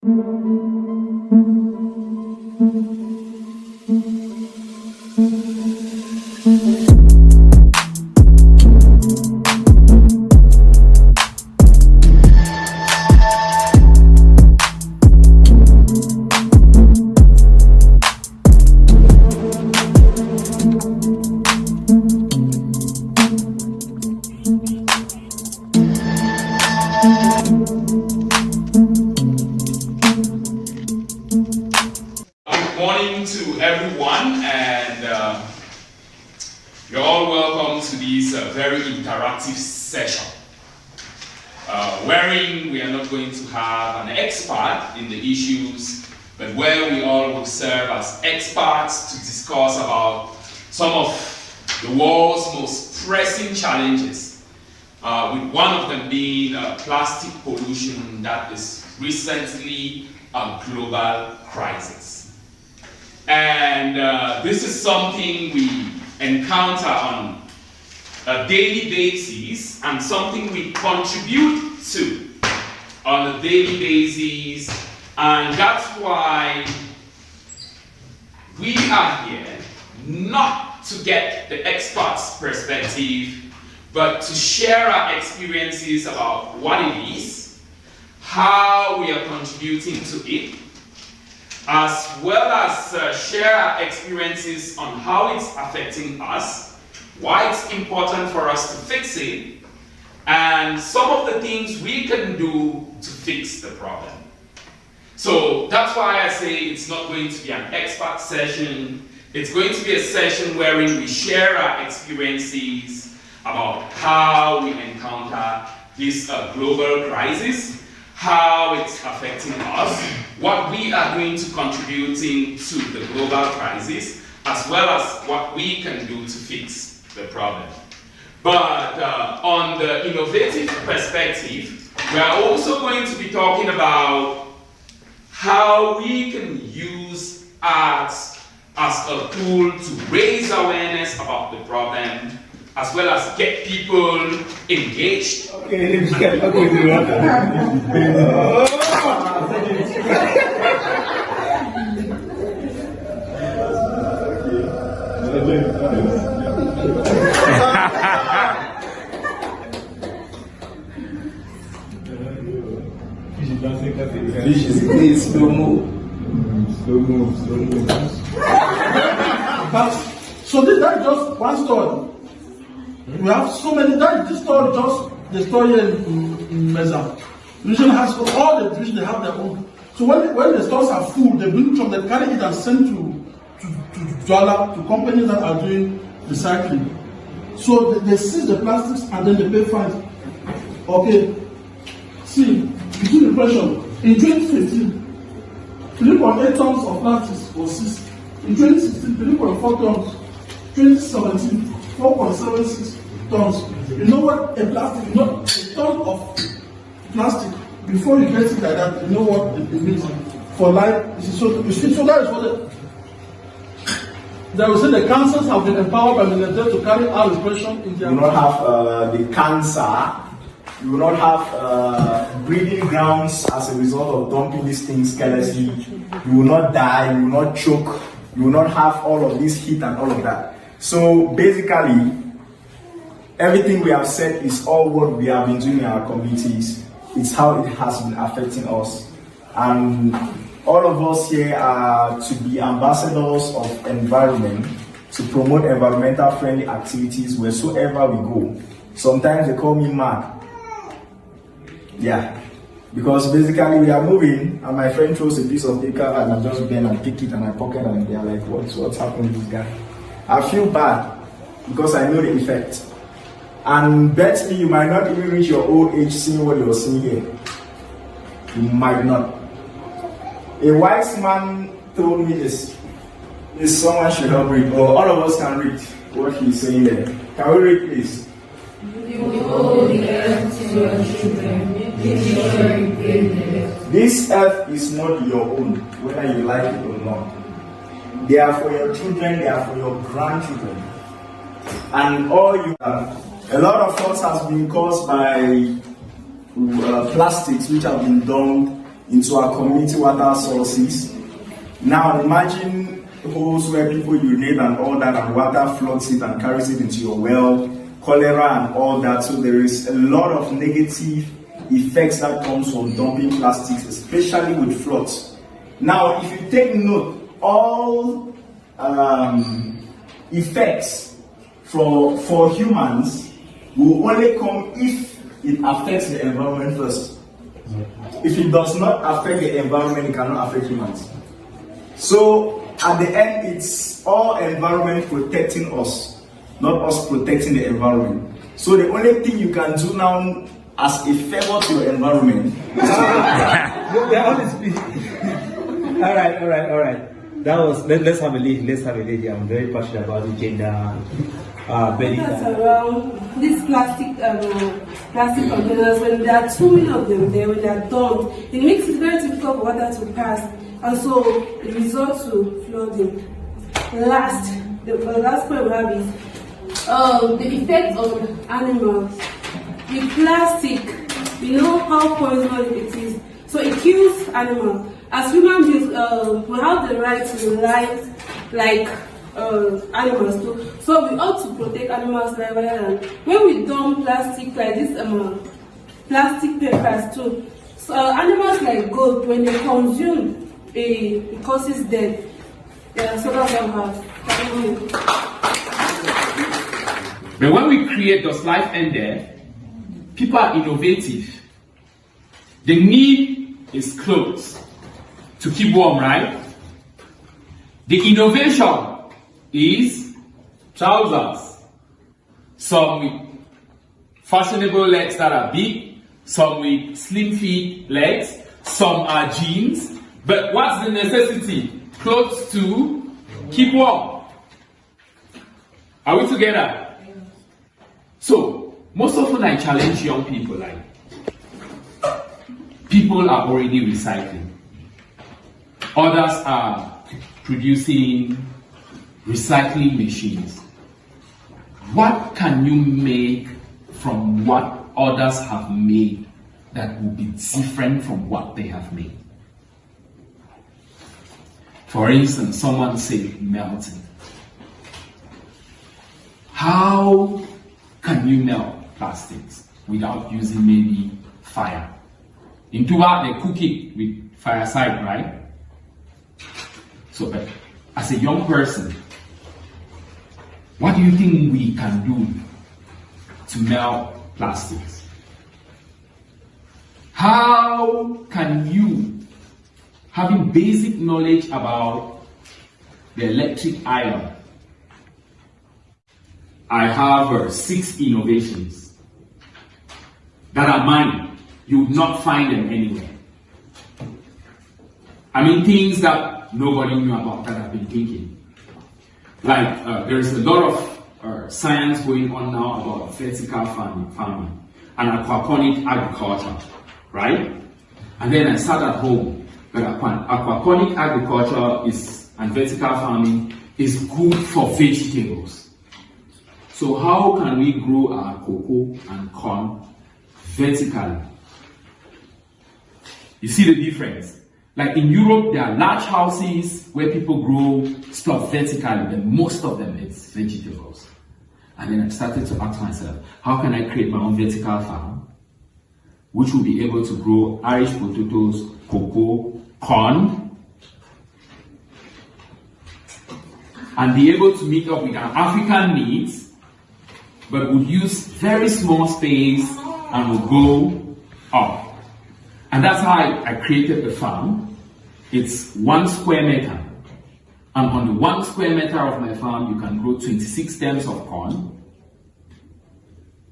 Morning to everyone, and you're all welcome to this very interactive session, wherein we are not going to have an expert in the issues, but where we all will serve as experts to discuss about some of the world's most pressing challenges, with one of them being plastic pollution that is recently a global crisis. And this is something we encounter on a daily basis and something we contribute to on a daily basis, and that's why we are here not to get the expert's perspective, but to share our experiences about what it is, how we are contributing to it, as well as share our experiences on how it's affecting us, why it's important for us to fix it, and some of the things we can do to fix the problem. So that's why I say it's not going to be an expert session. It's going to be a session wherein we share our experiences about how we encounter this global crisis, how it's affecting us, what we are going to contributing to the global crisis, as well as what we can do to fix the problem. But on the innovative perspective, we are also going to be talking about how we can use arts as a tool to raise awareness about the problem, as well as get people engaged. So that's just one story. We have so many. This story, just the story in Meza. Division has all the divisions. They have their own. So when the stores are full, they bring from they carry it and send to Jala, to companies that are doing recycling. So they seize the plastics and then they pay fines. Okay. See, between the pressure in 2015, 3.8 tons of plastics was seized. In 2016, 3.4 tons. 2017, 4.76 tons. You know what a plastic, you know, a ton of plastic, before you get it like that, you know what it means for life. So that is what they will say the cancers have been empowered by military to carry out repression in their. You will not have the cancer, you will not have breeding grounds as a result of dumping these things carelessly. You will not die, you will not choke, you will not have all of this heat and all of that. So basically, everything we have said is all what we have been doing in our communities. It's how it has been affecting us. And all of us here are to be ambassadors of environment, to promote environmental friendly activities wheresoever we go. Sometimes they call me mad. Yeah. Because basically we are moving and my friend throws a piece of paper and I just bend and pick it and I pocket and they are like, what's happening with this guy? I feel bad because I know the effect. And bet me, you might not even reach your old age seeing what you're seeing here. You might not. A wise man told me this. Someone should help read, or all of us can read what he's saying there. Can we read, please? This earth is not your own, whether you like it or not. They are for your children, they are for your grandchildren. And all you have. A lot of loss has been caused by plastics which have been dumped into our community water sources. Now imagine holes where people urinate and all that, and water floods it and carries it into your well, cholera and all that. So there is a lot of negative effects that comes from dumping plastics, especially with floods. Now, if you take note, all effects for humans will only come if it affects the environment first. If it does not affect the environment, it cannot affect humans. So at the end, it's all environment protecting us, not us protecting the environment. So the only thing you can do now as a favor to your environment is all right. That was, let's have a lady. I'm very passionate about the gender. That's around these plastic containers. When there are too many of them there, when they are dumped, it makes it very difficult for water to pass, and so it results to flooding. The last point we have is the effect on animals. With plastic, you know how poisonous it is, so it kills animals. As human beings, we have the right to life like animals too. So we ought to protect animals like that. When we dump plastic like this, plastic papers too. So animals like goat, when they consume, it causes death. Yeah, so that's what we have. But when we create Does Life End There, people are innovative. The need is clothes to keep warm, right? The innovation is trousers. Some with fashionable legs that are big, some with slim fit legs, some are jeans. But what's the necessity? Clothes to keep warm. Are we together? So, most often I challenge young people like, people are already recycling. Others are producing recycling machines. What can you make from what others have made that will be different from what they have made? For instance, someone said melting. How can you melt plastics without using maybe fire? In Tuba, they cook it with fireside, right? So, as a young person, what do you think we can do to melt plastics? How can you, having basic knowledge about the electric iron, I have 6 innovations that are mine. You would not find them anywhere. I mean, things that nobody knew about that I've been thinking. Like, there's a lot of science going on now about vertical farming and aquaponic agriculture, right? And then I sat at home, but aquaponic agriculture and vertical farming is good for vegetables. So how can we grow our cocoa and corn vertically? You see the difference? Like in Europe, there are large houses where people grow stuff vertically, but most of them it's vegetables. And then I started to ask myself, how can I create my own vertical farm, which will be able to grow Irish potatoes, cocoa, corn, and be able to meet up with our African needs, but would use very small space and will go up. And that's how I created the farm. It's 1 square meter. And on the 1 square meter of my farm, you can grow 26 stems of corn,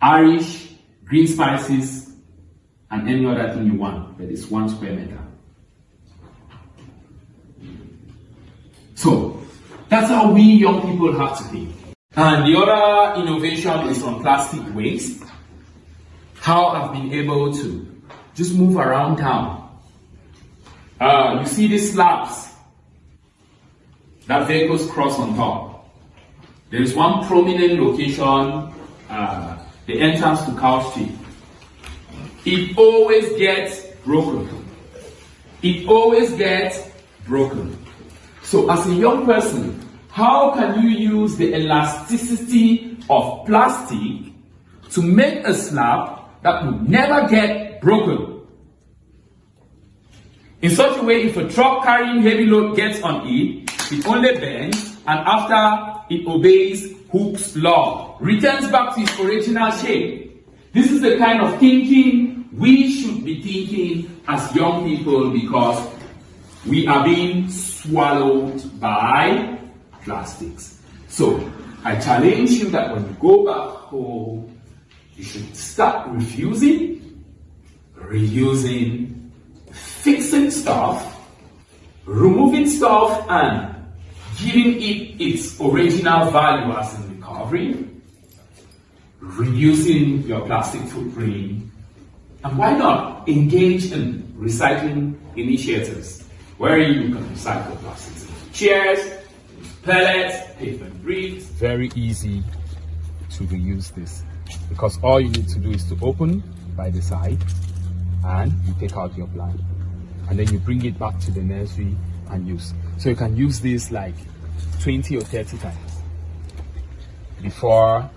Irish, green spices, and any other thing you want, but it's 1 square meter. So, that's how we young people have to think. And the other innovation is on plastic waste. How I've been able to just move around town. You see these slabs that vehicles cross on top. There is one prominent location, the entrance to Cow Street. It always gets broken. it always gets broken. So as a young person, how can you use the elasticity of plastic to make a slab that will never get broken? In such a way, if a truck carrying heavy load gets on it, it only bends, and after it obeys Hooke's law, returns back to its original shape. This is the kind of thinking we should be thinking as young people, because we are being swallowed by plastics. So I challenge you that when you go back home, you should start refusing, reusing, fixing stuff, removing stuff, and giving it its original value as in recovery, reducing your plastic footprint, and why not engage in recycling initiatives where you can recycle plastics into chairs, pellets, pavement bricks. Very easy to reuse this, because all you need to do is to open by the side and you take out your plant, and then you bring it back to the nursery and use. So you can use this like 20 or 30 times before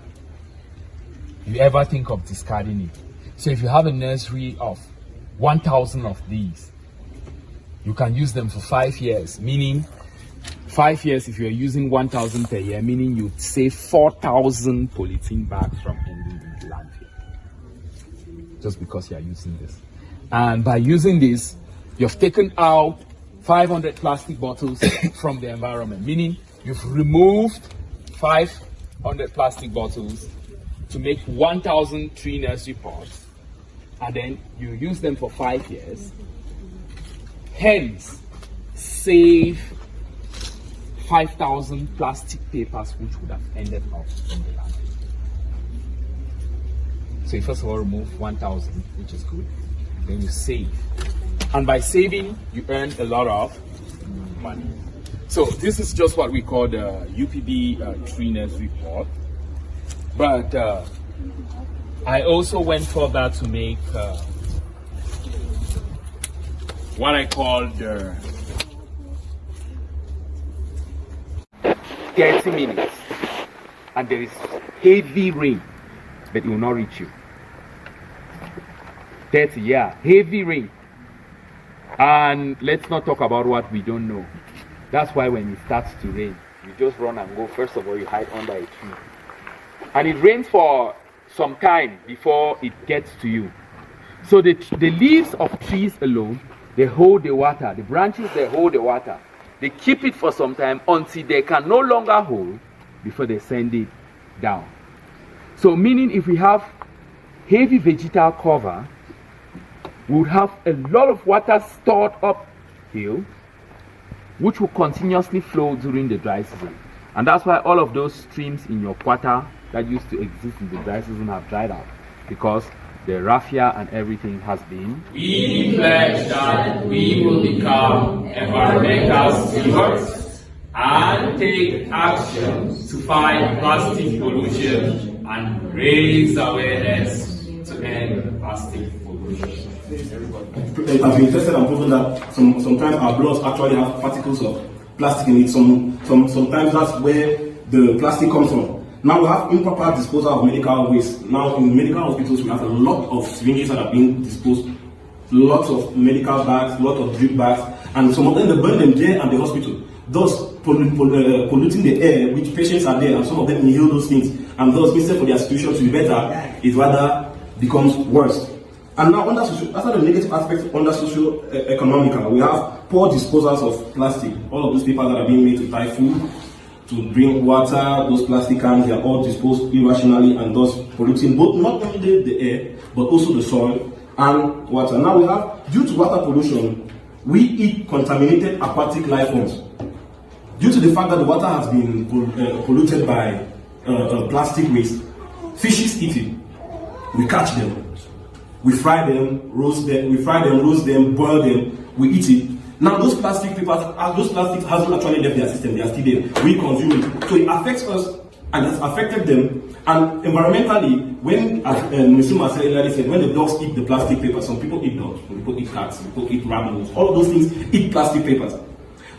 you ever think of discarding it. So if you have a nursery of 1,000 of these, you can use them for 5 years, meaning 5 years if you're using 1,000 per year, meaning you'd save 4,000 polythene bags from ending in landfill, just because you're using this. And by using this, you've taken out 500 plastic bottles from the environment, meaning you've removed 500 plastic bottles to make 1,000 tree nursery pots, and then you use them for 5 years. Hence, save 5,000 plastic papers which would have ended up in the land. So you first of all remove 1,000, which is good. Then you save. And by saving, you earn a lot of money. So this is just what we call the UPB tree nursery pot. But I also went further to make what I call the 30 minutes. And there is heavy rain, but it will not reach you. 30, yeah, heavy rain. And let's not talk about what we don't know. That's why when it starts to rain, you just run and go. First of all, you hide under a tree. And it rains for some time before it gets to you. So the leaves of trees alone, they hold the water. The branches, they hold the water. They keep it for some time until they can no longer hold before they send it down. So meaning if we have heavy vegetal cover, we would have a lot of water stored uphill, which will continuously flow during the dry season. And that's why all of those streams in your quarter that used to exist in the dry season have dried up, because the raffia and everything has been. We pledge that we will become environmental stewards and take action to fight plastic pollution and raise awareness to end plastic pollution. It has been tested and proven that sometimes our bloods actually have particles of plastic in it. Sometimes that's where the plastic comes from. Now we have improper disposal of medical waste. Now in medical hospitals we have a lot of syringes that are being disposed, lots of medical bags, lots of drip bags, and some of them they burn them there at the hospital, thus polluting the air, which patients are there, and some of them inhale those things, and thus instead for their situation to be better, it rather becomes worse. And now after the negative aspects under socio-economical, we have poor disposals of plastic. All of those papers that are being made to tie food, to drink water, those plastic cans, they are all disposed irrationally and thus polluting both not only the air, but also the soil and water. Now we have, due to water pollution, we eat contaminated aquatic life forms. Due to the fact that the water has been polluted by plastic waste, fishes eat it. We catch them. We fry them, roast them, boil them, we eat it. Now those plastic papers, those plastics hasn't actually left their system, they are still there. We consume it. So it affects us and it's affected them. And environmentally, when, as Mr. Marcel said, when the dogs eat the plastic paper, some people eat dogs, some people eat cats, some people eat rabbits, all of those things eat plastic papers.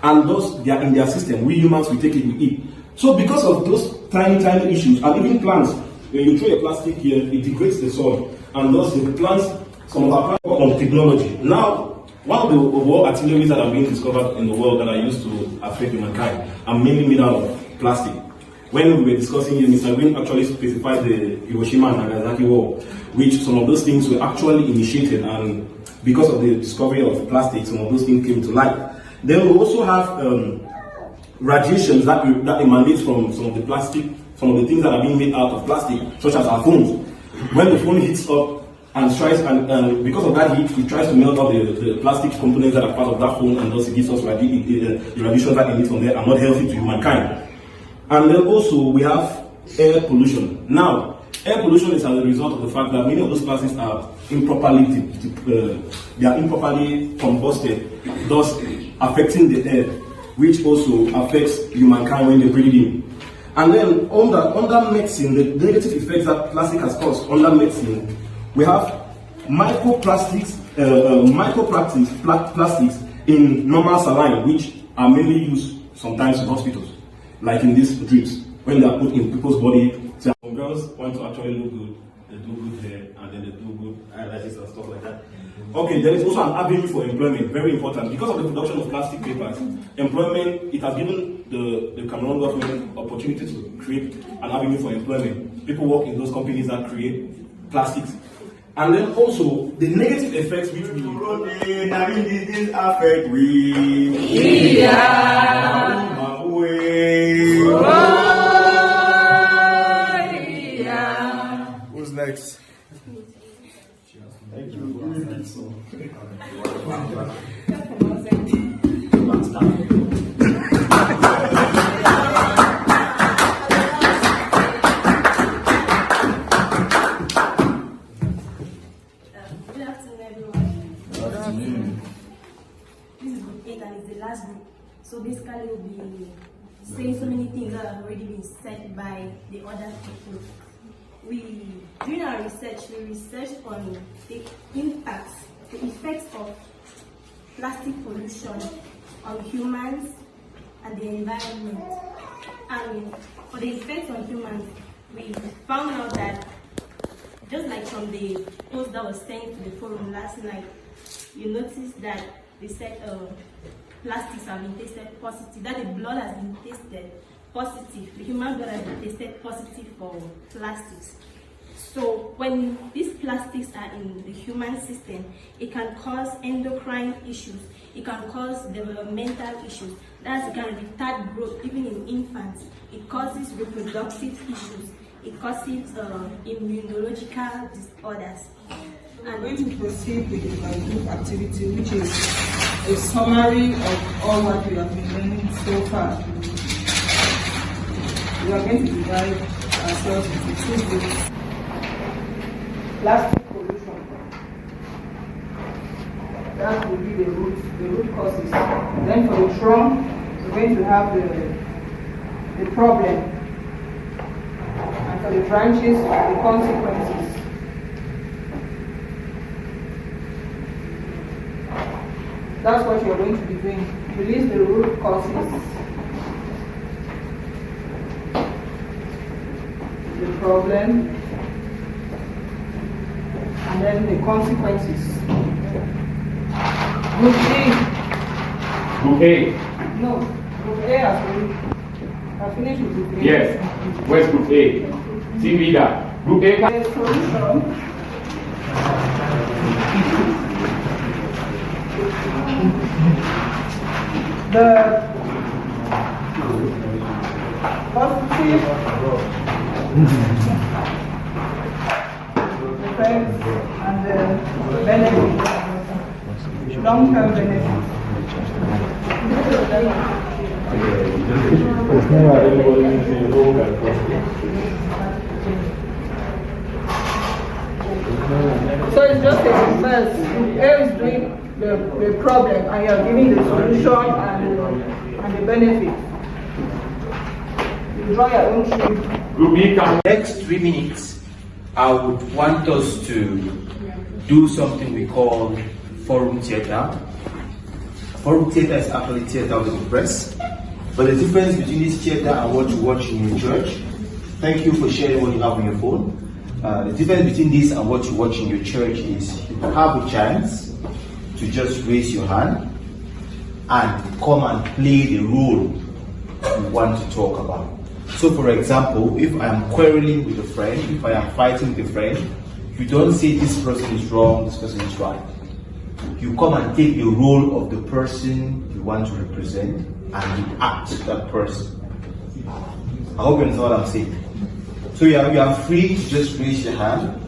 And those, they are in their system. We humans, we take it, we eat. So because of those tiny issues, and even plants, when you throw a plastic here, it degrades the soil. And thus the plants, some of our plants on technology. Now, one of the war artilleries that are being discovered in the world that are used to affect humankind are mainly made out of plastic. When we were discussing here, Mr. Green actually specified the Hiroshima and Nagasaki war, which some of those things were actually initiated, and because of the discovery of plastic, some of those things came to light. Then we also have radiations that emanate from some of the plastic, some of the things that are being made out of plastic, such as our phones. When the phone heats up and tries, and because of that heat, it tries to melt out the plastic components that are part of that phone, and thus it gives us the radiations that emit from there are not healthy to humankind. And then also we have air pollution. Now, air pollution is as a result of the fact that many of those plastics are improperly combusted, thus affecting the air, which also affects humankind when they breathe in. And then under medicine, the negative effects that plastic has caused under medicine, we have microplastics in normal saline, which are mainly used sometimes in hospitals, like in these drips, when they are put in people's body. So some girls want to actually look good, they do good hair, and then they do good eyelashes and stuff like that. Okay, there is also an avenue for employment, very important. Because of the production of plastic papers, employment, it has given the Cameroon government opportunity to create an avenue for employment. People work in those companies that create plastics. And then also, the negative effects which we affect Who's next? Thank you. So basically we'll be saying so many things that have already been said by the other people. During our research, we researched on the impacts, the effects of plastic pollution on humans and the environment. And for the effects on humans, we found out that, just like from the post that was sent to the forum last night, you noticed that they said plastics have been tested positive, that the blood has been tested positive, the human blood has been tested positive for plastics. So when these plastics are in the human system, it can cause endocrine issues, it can cause developmental issues, that can retard growth even in infants, it causes reproductive issues, it causes immunological disorders. I'm going to proceed with my group activity, which is a summary of all what we have been learning so far. We are going to divide ourselves into two groups. Plastic pollution. That will be the root causes. Then for the trunk, we're going to have the problem. And for the branches, the consequences. That's what you're going to be doing. Release the root causes, the problem, and then the consequences. Group A. Group A. No, Group A has already. I finished with Group A. Yes. Where's Group A? Team leader. Group A. The solution. The positive effects and the benefits, long-term benefits. So it's just a reverse. A is doing the problem, and you are giving the solution and the benefit. You draw your own tree. Next 3 minutes, I would want us to do something we call forum theater. Forum theater is actually theater with the press, but the difference between this theater and what you watch in your church, thank you for sharing what you have on your phone. The difference between this and what you watch in your church is you have a chance to just raise your hand and come and play the role you want to talk about. So for example, if I am quarreling with a friend, if I am fighting with a friend, you don't say this person is wrong, this person is right. You come and take the role of the person you want to represent and you act that person. I hope you understand what I'm saying. So you are free to just raise your hand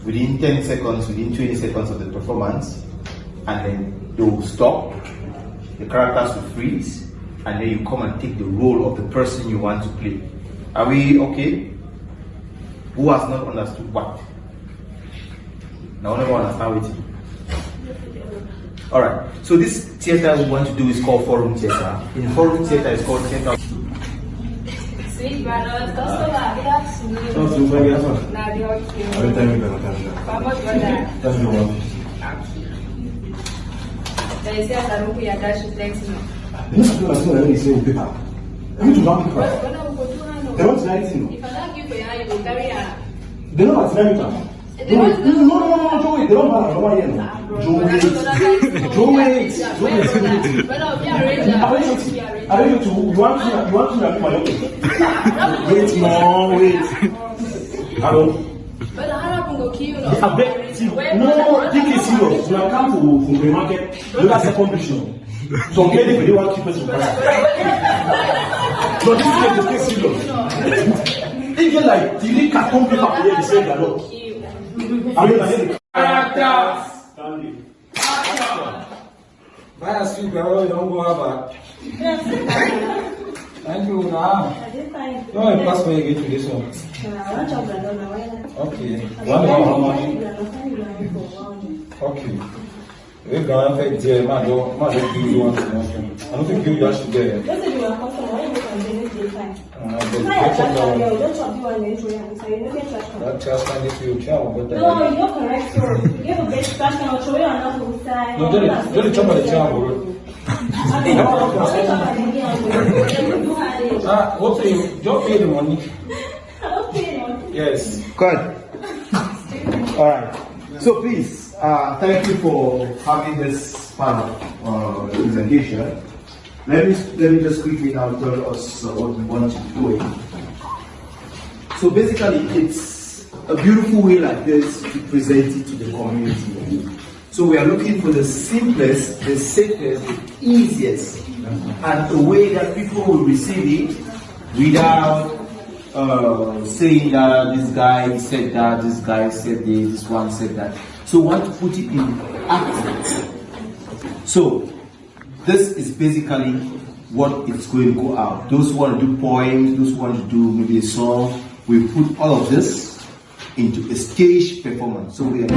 within 10 seconds, within 20 seconds of the performance, and then they will stop, the characters will freeze, and then you come and take the role of the person you want to play. Are we okay? Who has not understood what? Now I never understand with you. Alright, so this theater we want to do is called forum theater. In forum theater it's called theater. Sweet brother, customer, good afternoon. They say I don't pay attention to text me. If I don't give you a you will carry a. They don't have to no, Joey, they don't have to I don't know you want to wait more, wait. I don't. But I don't go kill you. No, take it serious. You are come to the market, look at second vision. So get it, you want to keep us so this is the case serious. Even like the carton paper here, they say they're not. I mean, Characters. Vai assim, pero don't go about. Thank you now. No, I pass me again to this one. Okay. One more, how much? Okay. We're going to take the man, don't give you one. I don't think you just there. That just find it you child, but no, you're correct, sir. You give a best trash can show you another side. No, don't talk about the child. What do you don't pay the money? Yes. Good. Alright. So please, thank you for having this part of the presentation. Let me just quickly now tell us what we want to do. So basically, it's a beautiful way like this to present it to the community. So we are looking for the simplest, the safest, the easiest, and a way that people will receive it without saying that this guy said that, this guy said this one said that. So we want to put it in action. So this is basically what it's going to go out. Those who want to do poems, those who want to do maybe a song, we put all of this into a stage performance. So we are